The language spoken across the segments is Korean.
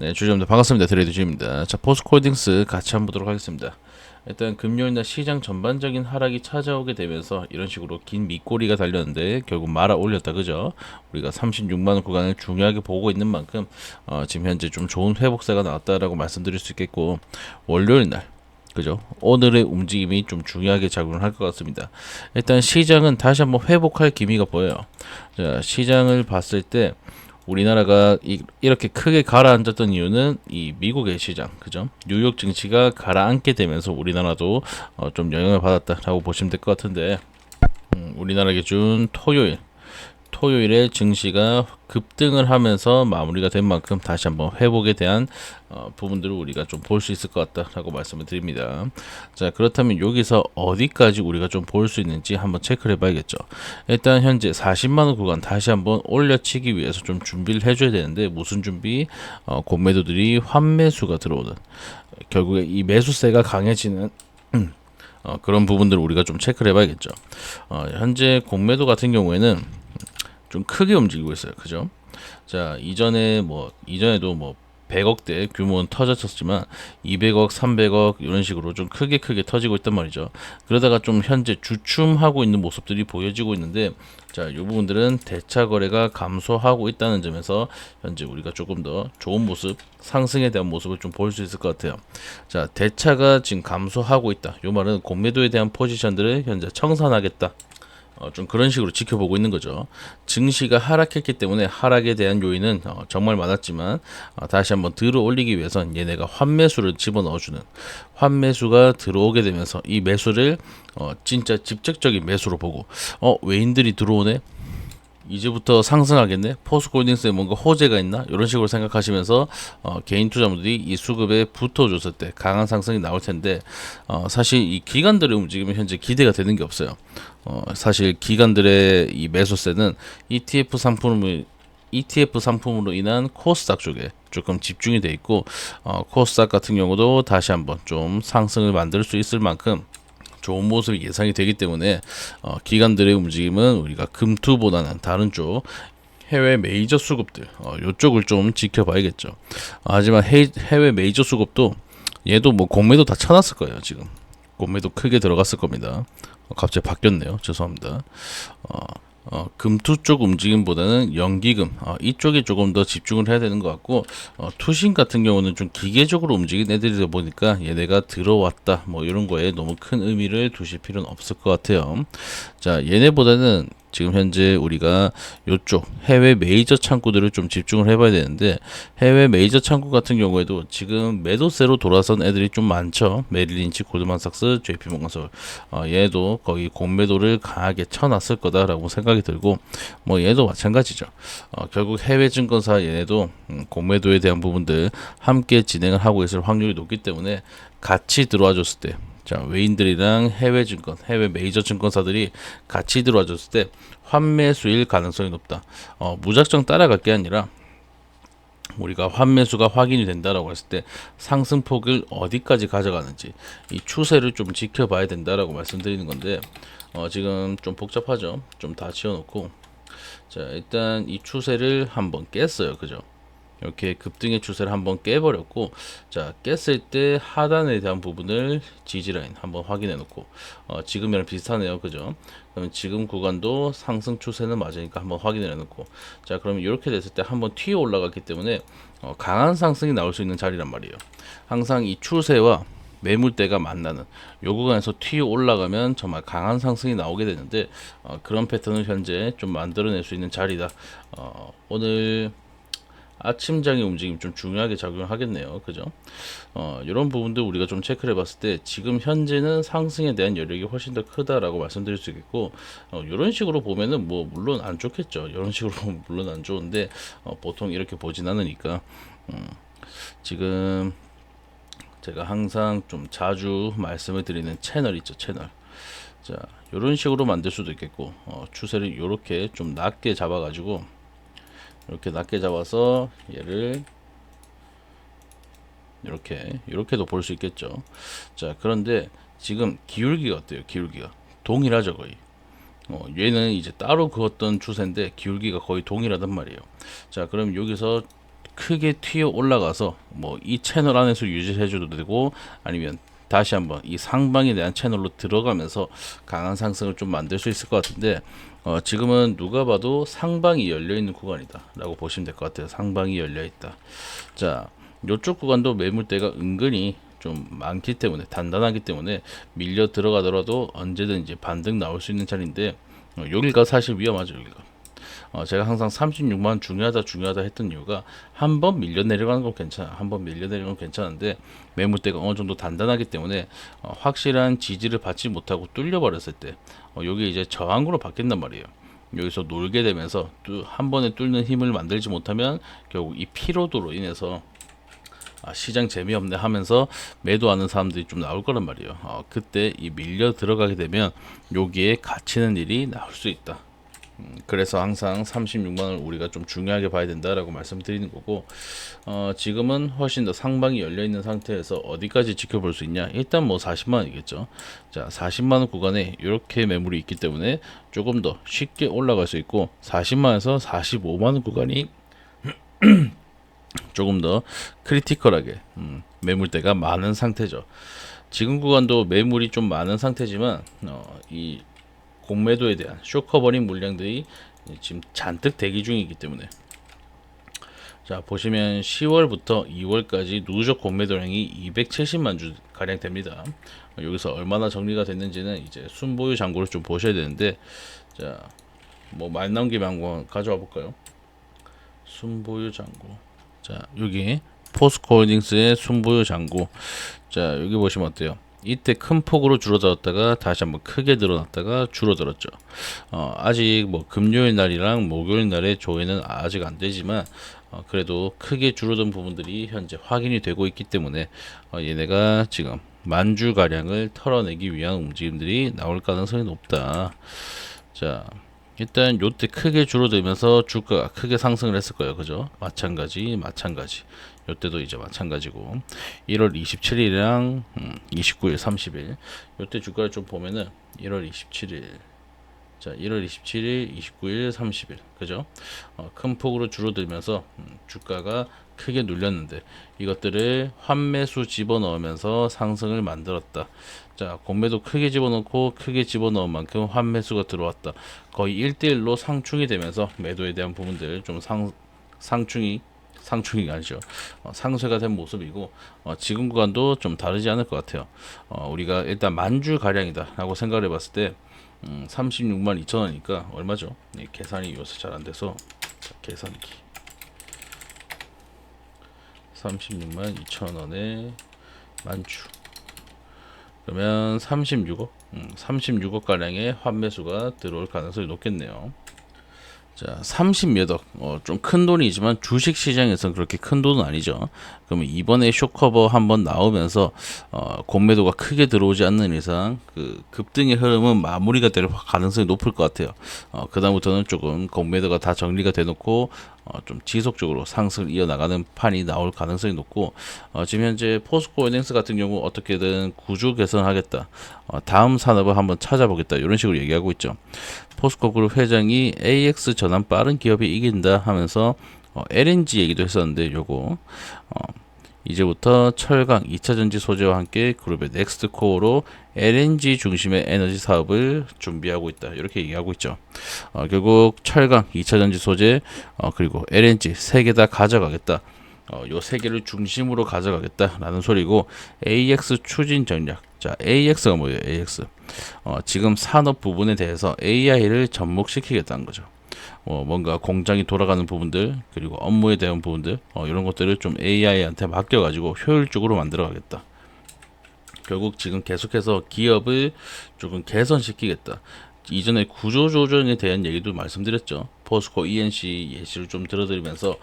네, 주주님들 반갑습니다. 트레이드 주입니다. 자, 포스코홀딩스 같이 한번 보도록 하겠습니다. 일단 금요일날 시장 전반적인 하락이 찾아오게 되면서 이런 식으로 긴 밑꼬리가 달렸는데 결국 말아 올렸다, 그죠? 우리가 36만원 구간을 중요하게 보고 있는 만큼 지금 현재 좀 좋은 회복세가 나왔다라고 말씀드릴 수 있겠고, 월요일날 그죠? 오늘의 움직임이 좀 중요하게 작용을 할 것 같습니다. 일단 시장은 다시 한번 회복할 기미가 보여요. 자, 시장을 봤을 때 우리나라가 이렇게 크게 가라앉았던 이유는 이 미국의 시장, 그죠? 뉴욕 증시가 가라앉게 되면서 우리나라도 좀 영향을 받았다라고 보시면 될 것 같은데, 우리나라 기준 토요일에 증시가 급등을 하면서 마무리가 된 만큼 다시 한번 회복에 대한 부분들을 우리가 좀 볼 수 있을 것 같다라고 말씀을 드립니다. 자, 그렇다면 여기서 어디까지 우리가 좀 볼 수 있는지 한번 체크를 해봐야겠죠. 일단 현재 40만원 구간 다시 한번 올려치기 위해서 좀 준비를 해줘야 되는데, 무슨 준비? 공매도들이 환매수가 들어오는, 결국에 이 매수세가 강해지는 그런 부분들을 우리가 좀 체크를 해봐야겠죠. 현재 공매도 같은 경우에는 좀 크게 움직이고 있어요. 그죠? 자, 이전에도 100억대 규모는 터졌었지만 200억, 300억 이런 식으로 좀 크게 터지고 있단 말이죠. 그러다가 좀 현재 주춤하고 있는 모습들이 보여지고 있는데, 자, 이 부분들은 대차 거래가 감소하고 있다는 점에서 현재 우리가 조금 더 좋은 모습, 상승에 대한 모습을 좀 볼 수 있을 것 같아요. 자, 대차가 지금 감소하고 있다. 이 말은 공매도에 대한 포지션들을 현재 청산하겠다, 좀 그런 식으로 지켜보고 있는 거죠. 증시가 하락했기 때문에 하락에 대한 요인은 정말 많았지만, 다시 한번 들어 올리기 위해선 얘네가 환매수를 집어넣어주는, 환매수가 들어오게 되면서 이 매수를 진짜 직접적인 매수로 보고, 외인들이 들어오네, 이제부터 상승하겠네, 포스코홀딩스에 뭔가 호재가 있나, 이런 식으로 생각하시면서 개인 투자분들이 이 수급에 붙어줬을 때 강한 상승이 나올 텐데, 사실 이 기관들의 움직임은 현재 기대가 되는 게 없어요. 사실 기관들의 이 매수세는 ETF 상품으로 인한 코스닥 쪽에 조금 집중이 돼 있고, 코스닥 같은 경우도 다시 한번 좀 상승을 만들 수 있을 만큼 좋은 모습이 예상이 되기 때문에, 기관들의 움직임은 우리가 금투보다는 다른 쪽 해외 메이저 수급들, 요쪽을 좀 지켜봐야겠죠. 하지만 해외 메이저 수급도 얘도 뭐 공매도 다 쳐놨을 거예요. 지금 공매도 크게 들어갔을 겁니다. 갑자기 바뀌었네요. 죄송합니다. 금투 쪽 움직임보다는 연기금, 이쪽에 조금 더 집중을 해야 되는 것 같고, 투신 같은 경우는 좀 기계적으로 움직이는 애들이다 보니까 얘네가 들어왔다 뭐 이런 거에 너무 큰 의미를 두실 필요는 없을 것 같아요. 자, 얘네보다는 지금 현재 우리가 요쪽 해외 메이저 창구들을 좀 집중을 해봐야 되는데, 해외 메이저 창구 같은 경우에도 지금 매도세로 돌아선 애들이 좀 많죠. 메릴린치, 골드만삭스, JP모건서, 얘도 거의 공매도를 강하게 쳐놨을 거다라고 생각이 들고, 뭐 얘도 마찬가지죠. 결국 해외 증권사 얘네도 공매도에 대한 부분들 함께 진행을 하고 있을 확률이 높기 때문에 같이 들어와 줬을 때, 자, 외인들이랑 해외 증권, 해외 메이저 증권사들이 같이 들어와 줬을 때 환매수일 가능성이 높다. 무작정 따라갈 게 아니라 우리가 환매수가 확인이 된다라고 했을 때 상승폭을 어디까지 가져가는지 이 추세를 좀 지켜봐야 된다라고 말씀드리는 건데, 지금 좀 복잡하죠. 좀 다 지워놓고, 자, 일단 이 추세를 한번 깼어요. 그죠? 이렇게 급등의 추세를 한번 깨버렸고, 자, 깼을 때 하단에 대한 부분을 지지라인 한번 확인해 놓고, 지금이랑 비슷하네요. 그죠? 그러면 지금 구간도 상승 추세는 맞으니까 한번 확인해 놓고, 자, 그러면 이렇게 됐을 때 한번 튀어 올라갔기 때문에 강한 상승이 나올 수 있는 자리란 말이에요. 항상 이 추세와 매물대가 만나는 요 구간에서 튀어 올라가면 정말 강한 상승이 나오게 되는데, 그런 패턴을 현재 좀 만들어낼 수 있는 자리다. 오늘 아침장의 움직임 좀 중요하게 작용을 하겠네요. 그죠? 이런 부분도 우리가 좀 체크를 해봤을 때 지금 현재는 상승에 대한 여력이 훨씬 더 크다라고 말씀드릴 수 있겠고, 이런 식으로 보면은 뭐 물론 안 좋겠죠. 이런 식으로 보면 물론 안 좋은데, 보통 이렇게 보진 않으니까, 지금 제가 항상 좀 자주 말씀을 드리는 채널 있죠. 채널. 자, 이런 식으로 만들 수도 있겠고, 추세를 이렇게 좀 낮게 잡아가지고, 이렇게 낮게 잡아서 얘를 이렇게도 볼 수 있겠죠. 자, 그런데 지금 기울기가 어때요? 기울기가 동일하죠, 거의. 얘는 이제 따로 그었던 추세인데 기울기가 거의 동일하단 말이에요. 자, 그럼 여기서 크게 튀어 올라가서 뭐 이 채널 안에서 유지해 줘도 되고, 아니면 다시 한번 이 상방에 대한 채널로 들어가면서 강한 상승을 좀 만들 수 있을 것 같은데, 지금은 누가 봐도 상방이 열려 있는 구간이다 라고 보시면 될 것 같아요. 상방이 열려 있다. 자, 이쪽 구간도 매물대가 은근히 좀 많기 때문에, 단단하기 때문에 밀려 들어가더라도 언제든지 반등 나올 수 있는 자리인데, 여기가 사실 위험하죠. 여기가 제가 항상 36만 중요하다 했던 이유가, 한번 밀려 내려가는 건 괜찮아, 한번 밀려 내려가는 건 괜찮은데 매물대가 어느 정도 단단하기 때문에 확실한 지지를 받지 못하고 뚫려 버렸을 때, 여기 이제 저항으로 바뀐단 말이에요. 여기서 놀게 되면서 한 번에 뚫는 힘을 만들지 못하면 결국 이 피로도로 인해서 시장 재미없네 하면서 매도하는 사람들이 좀 나올 거란 말이에요. 그때 이 밀려 들어가게 되면 여기에 갇히는 일이 나올 수 있다. 그래서 항상 36만원을 우리가 좀 중요하게 봐야 된다라고 말씀드리는 거고, 지금은 훨씬 더 상방이 열려 있는 상태에서 어디까지 지켜볼 수 있냐? 일단 뭐 40만원이겠죠. 자, 40만원 구간에 이렇게 매물이 있기 때문에 조금 더 쉽게 올라갈 수 있고, 40만원에서 45만원 구간이 조금 더 크리티컬하게 매물대가 많은 상태죠. 지금 구간도 매물이 좀 많은 상태지만 이 공매도에 대한 쇼커버링 물량들이 지금 잔뜩 대기 중이기 때문에, 자 보시면 10월부터 2월까지 누적 공매도량이 270만 주 가량 됩니다. 여기서 얼마나 정리가 됐는지는 이제 순보유 잔고를 좀 보셔야 되는데, 자 뭐 말 나온 김에 한번 가져와 볼까요? 순보유 잔고. 자 여기 포스코홀딩스의 순보유 잔고. 자 여기 보시면 어때요? 이때 큰 폭으로 줄어들었다가 다시 한번 크게 늘어났다가 줄어들었죠. 아직 뭐 금요일 날이랑 목요일 날의 조회는 아직 안 되지만, 그래도 크게 줄어든 부분들이 현재 확인이 되고 있기 때문에 얘네가 지금 만주 가량을 털어내기 위한 움직임들이 나올 가능성이 높다. 자 일단 요때 크게 줄어들면서 주가가 크게 상승을 했을 거예요. 그죠? 마찬가지. 요때도 이제 마찬가지고, 1월 27일이랑 29일, 30일 요때 주가를 좀 보면은 1월 27일, 자 1월 27일, 29일, 30일 그죠? 큰 폭으로 줄어들면서 주가가 크게 눌렸는데, 이것들을 환매수 집어넣으면서 상승을 만들었다. 자 공매도 크게 집어넣고 크게 집어넣은 만큼 환매수가 들어왔다. 거의 1대1로 상충이 되면서 매도에 대한 부분들 좀 상충이 아니죠. 상쇄가 된 모습이고, 지금 구간도 좀 다르지 않을 것 같아요. 우리가 일단 만주 가량이다 라고 생각을 해봤을 때 36만 2천원이니까 얼마죠? 네, 계산이 요새 잘 안돼서 계산기 36만 2천원에 만주 그러면 36억 가량의 환매수가 들어올 가능성이 높겠네요. 자, 30몇 억, 좀 큰 돈이지만 주식 시장에서는 그렇게 큰 돈은 아니죠. 그러면 이번에 쇼커버 한번 나오면서 공매도가 크게 들어오지 않는 이상 그 급등의 흐름은 마무리가 될 가능성이 높을 것 같아요. 그다음부터는 조금 공매도가 다 정리가 돼놓고 좀 지속적으로 상승을 이어나가는 판이 나올 가능성이 높고, 지금 현재 포스코홀딩스 같은 경우 어떻게든 구조 개선하겠다, 다음 산업을 한번 찾아보겠다, 이런 식으로 얘기하고 있죠. 포스코그룹 회장이 AX 전환 빠른 기업이 이긴다 하면서 LNG 얘기도 했었는데, 요거 이제부터 철강, 2차전지 소재와 함께 그룹의 넥스트코어로 LNG 중심의 에너지 사업을 준비하고 있다, 이렇게 얘기하고 있죠. 결국 철강, 2차전지 소재, 그리고 LNG 세 개 다 가져가겠다, 요 세 개를 중심으로 가져가겠다라는 소리고, AX 추진 전략. 자, AX가 뭐예요? AX. 지금 산업 부분에 대해서 AI를 접목시키겠다는 거죠. 뭔가 공장이 돌아가는 부분들, 그리고 업무에 대한 부분들, 이런 것들을 좀 AI한테 맡겨가지고 효율적으로 만들어가겠다. 결국 지금 계속해서 기업을 조금 개선시키겠다. 이전에 구조조정에 대한 얘기도 말씀드렸죠. 포스코 ENC 예시를 좀 들어드리면서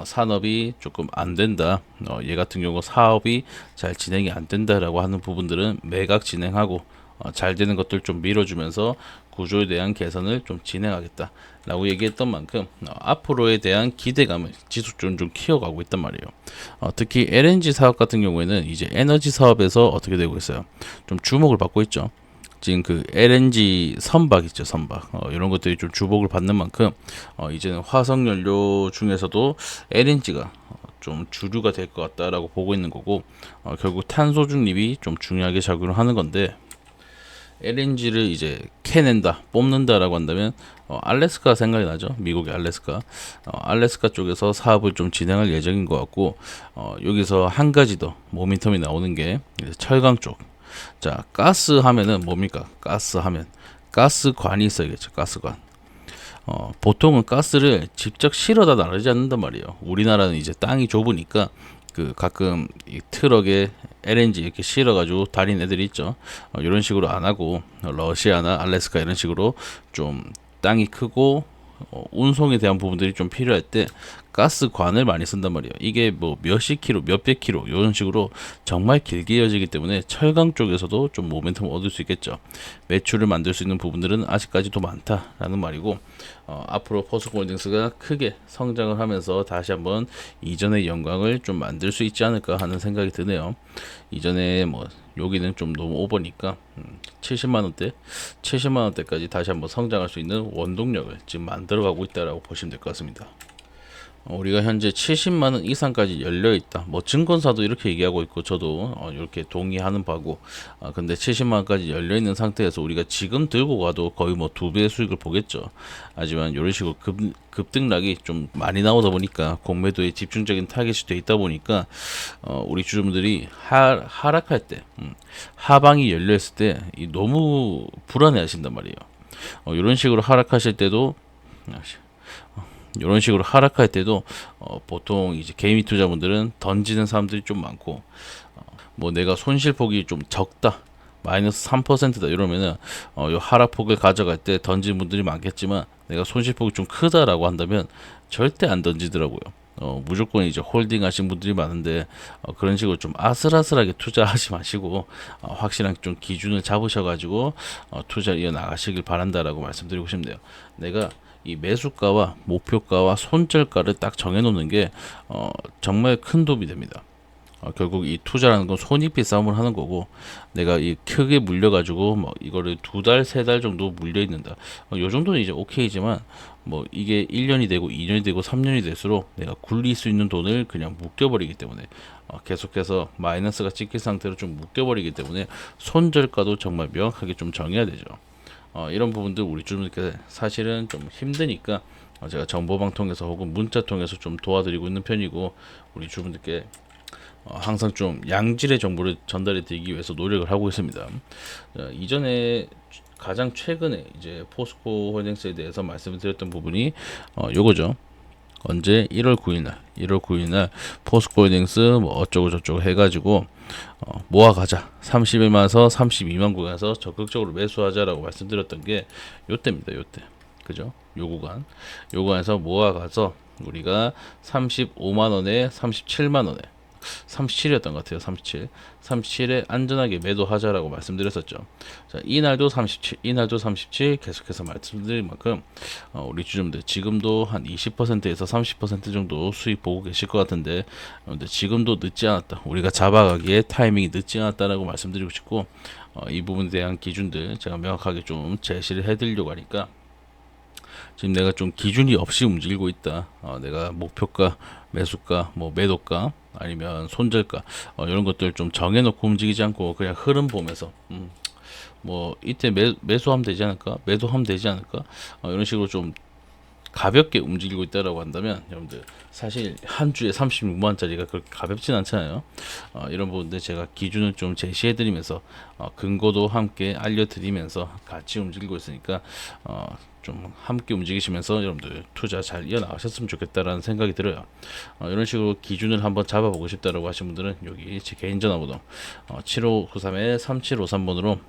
산업이 조금 안 된다, 얘 같은 경우 사업이 잘 진행이 안 된다라고 하는 부분들은 매각 진행하고, 잘 되는 것들 좀 밀어주면서 구조에 대한 개선을 좀 진행하겠다 라고 얘기했던 만큼 앞으로에 대한 기대감을 지속적으로 좀 키워가고 있단 말이에요. 특히 LNG 사업 같은 경우에는 이제 에너지 사업에서 어떻게 되고 있어요? 좀 주목을 받고 있죠. 지금 그 LNG 선박 있죠, 선박. 이런 것들이 좀 주목을 받는 만큼 이제는 화석연료 중에서도 LNG가 좀 주류가 될 것 같다라고 보고 있는 거고, 결국 탄소 중립이 좀 중요하게 작용을 하는 건데, LNG를 이제 캐낸다, 뽑는다라고 한다면 알래스카 생각이 나죠. 미국의 알래스카. 알래스카 쪽에서 사업을 좀 진행할 예정인 것 같고, 여기서 한 가지 더 모멘텀이 나오는 게 이제 철강 쪽. 자, 가스 하면은 뭡니까? 가스 하면 가스관이 있어야겠죠. 가스관. 보통은 가스를 직접 실어다 나르지 않는단 말이에요. 우리나라는 이제 땅이 좁으니까 그 가끔 이 트럭에 LNG 이렇게 실어가지고 다니는 애들이 있죠. 이런 식으로 안 하고 러시아나 알래스카 이런 식으로 좀 땅이 크고 운송에 대한 부분들이 좀 필요할 때 가스관을 많이 쓴단 말이에요. 이게 뭐 몇십 킬로, 몇백 킬로 이런 식으로 정말 길게 이어지기 때문에 철강 쪽에서도 좀 모멘텀을 얻을 수 있겠죠. 매출을 만들 수 있는 부분들은 아직까지도 많다라는 말이고, 앞으로 포스코홀딩스가 크게 성장을 하면서 다시 한번 이전의 영광을 좀 만들 수 있지 않을까 하는 생각이 드네요. 이전에 뭐 여기는 좀 너무 오버니까 70만 원대까지 다시 한번 성장할 수 있는 원동력을 지금 만들어가고 있다라고 보시면 될 것 같습니다. 우리가 현재 70만 원 이상까지 열려 있다. 뭐 증권사도 이렇게 얘기하고 있고 저도 이렇게 동의하는 바고. 근데 70만 원까지 열려 있는 상태에서 우리가 지금 들고 가도 거의 뭐 2배의 수익을 보겠죠. 하지만 이런 식으로 급등락이 좀 많이 나오다 보니까 공매도에 집중적인 타겟이 돼 있다 보니까 우리 주주분들이 하락할 때, 하방이 열려 있을 때 너무 불안해 하신단 말이에요. 이런 식으로 하락하실 때도 이런 식으로 하락할 때도 보통 이제 개미 투자분들은 던지는 사람들이 좀 많고, 뭐 내가 손실폭이 좀 적다, 마이너스 3%다 이러면은 요 하락폭을 가져갈 때 던지는 분들이 많겠지만, 내가 손실폭이 좀 크다라고 한다면 절대 안 던지더라고요. 무조건 이제 홀딩 하신 분들이 많은데, 그런 식으로 좀 아슬아슬하게 투자하지 마시고 확실한 좀 기준을 잡으셔가지고 투자 이어 나가시길 바란다라고 말씀드리고 싶네요. 내가 이 매수가와 목표가와 손절가를 딱 정해놓는 게 정말 큰 도움이 됩니다. 결국 이 투자라는 건 손익비 싸움을 하는 거고, 내가 이 크게 물려가지고 뭐 이거를 2달, 3달 정도 물려 있는다. 요 정도는 이제 오케이지만, 뭐 이게 1년이 되고 2년이 되고 3년이 될수록 내가 굴릴 수 있는 돈을 그냥 묶여버리기 때문에, 계속해서 마이너스가 찍힌 상태로 좀 묶여버리기 때문에 손절가도 정말 명확하게 좀 정해야 되죠. 이런 부분들 우리 주주분들께 사실은 좀 힘드니까 제가 정보방 통해서 혹은 문자 통해서 좀 도와드리고 있는 편이고, 우리 주주분들께 항상 좀 양질의 정보를 전달해 드리기 위해서 노력을 하고 있습니다. 이전에 가장 최근에 이제 포스코 홀딩스에 대해서 말씀을 드렸던 부분이 요거죠. 언제 1월 9일 날 포스코 홀딩스 뭐 어쩌고 저쩌고 해가지고 모아가자, 31만에서 32만 구간에서 적극적으로 매수하자라고 말씀드렸던 게 요때입니다. 요때, 그죠? 요 구간에서 모아가서 우리가 35만 원에 37만 원에 37이었던 것 같아요. 37에 안전하게 매도하자라고 말씀드렸었죠. 자, 이날도 37 계속해서 말씀드린 만큼 우리 주주분들 지금도 한 20%에서 30% 정도 수익 보고 계실 것 같은데, 근데 지금도 늦지 않았다. 우리가 잡아가기에 타이밍이 늦지 않았다라고 말씀드리고 싶고, 이 부분에 대한 기준들 제가 명확하게 좀 제시를 해드리려고 하니까, 지금 내가 좀 기준이 없이 움직이고 있다. 내가 목표가, 매수가, 뭐 매도가, 아니면 손절가, 이런 것들 좀 정해놓고 움직이지 않고 그냥 흐름 보면서, 뭐 이때 매수하면 되지 않을까, 매도하면 되지 않을까, 이런 식으로 좀 가볍게 움직이고 있다라고 한다면, 여러분들 사실 한 주에 36만 원짜리가 그렇게 가볍진 않잖아요. 이런 부분들 제가 기준을 좀 제시해드리면서 근거도 함께 알려드리면서 같이 움직이고 있으니까 좀 함께 움직이시면서 여러분들 투자 잘 이어나가셨으면 좋겠다라는 생각이 들어요. 이런 식으로 기준을 한번 잡아보고 싶다라고 하신 분들은 여기 제 개인 전화번호 7593-3753번으로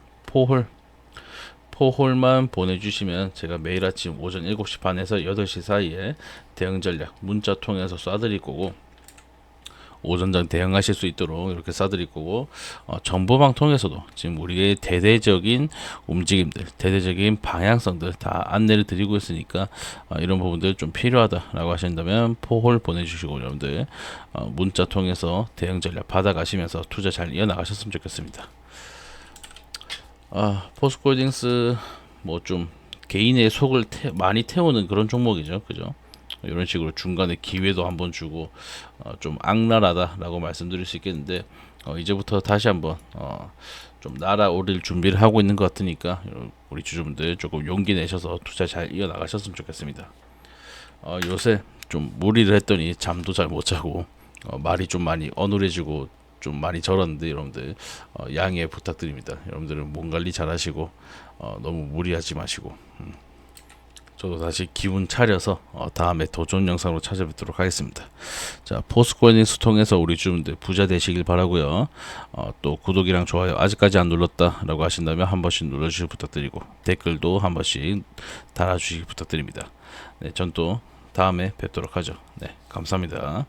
포홀만 보내주시면 제가 매일 아침 오전 7시 반에서 8시 사이에 대응 전략 문자 통해서 쏴드릴 거고, 오전장 대응하실 수 있도록 이렇게 쏴드릴 거고, 정보방 통해서도 지금 우리의 대대적인 움직임들, 대대적인 방향성들 다 안내를 드리고 있으니까 이런 부분들 좀 필요하다라고 하신다면 포홀 보내주시고, 여러분들 문자 통해서 대응 전략 받아가시면서 투자 잘 이어나가셨으면 좋겠습니다. 포스코홀딩스 뭐 좀 개인의 속을 많이 태우는 그런 종목이죠, 그죠? 이런 식으로 중간에 기회도 한번 주고 좀 악랄하다라고 말씀드릴 수 있겠는데 이제부터 다시 한번 좀 날아오를 준비를 하고 있는 것 같으니까 우리 주주분들 조금 용기 내셔서 투자 잘 이어나가셨으면 좋겠습니다. 요새 좀 무리를 했더니 잠도 잘 못 자고 말이 좀 많이 어눌해지고 좀 많이 절었는데 여러분들 양해 부탁드립니다. 여러분들은 몸 관리 잘 하시고 너무 무리하지 마시고 저도 다시 기운 차려서 다음에 더 좋은 영상으로 찾아뵙도록 하겠습니다. 자, 포스코인엑스 통해서 우리 주주분들 부자 되시길 바라고요. 또 구독이랑 좋아요 아직까지 안 눌렀다라고 하신다면 한 번씩 눌러주시기 부탁드리고 댓글도 한 번씩 달아주시기 부탁드립니다. 네, 전 또 다음에 뵙도록 하죠. 네, 감사합니다.